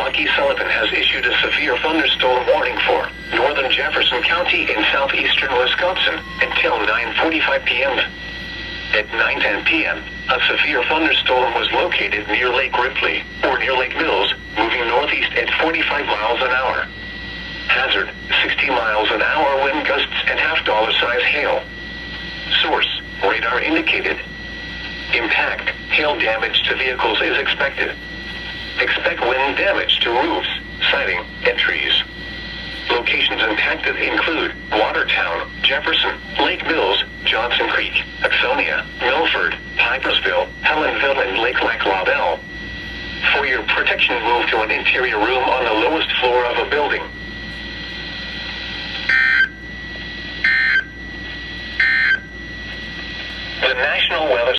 Milwaukee Sullivan has issued a severe thunderstorm warning for northern Jefferson County in southeastern Wisconsin until 9:45 p.m. At 9:10 p.m., a severe thunderstorm was located near Lake Ripley, or near Lake Mills, moving northeast at 45 miles an hour. Hazard, 60 miles an hour wind gusts and half-dollar size hail. Source, radar indicated. Impact, hail damage to vehicles is expected. Expect wind damage to roofs, siding, and trees. Locations impacted include Watertown, Jefferson, Lake Mills, Johnson Creek, Axonia, Milford, Pipersville, Helenville, and Lake Lac La Belle. For your protection, move to an interior room on the lowest floor of a building. The National Weather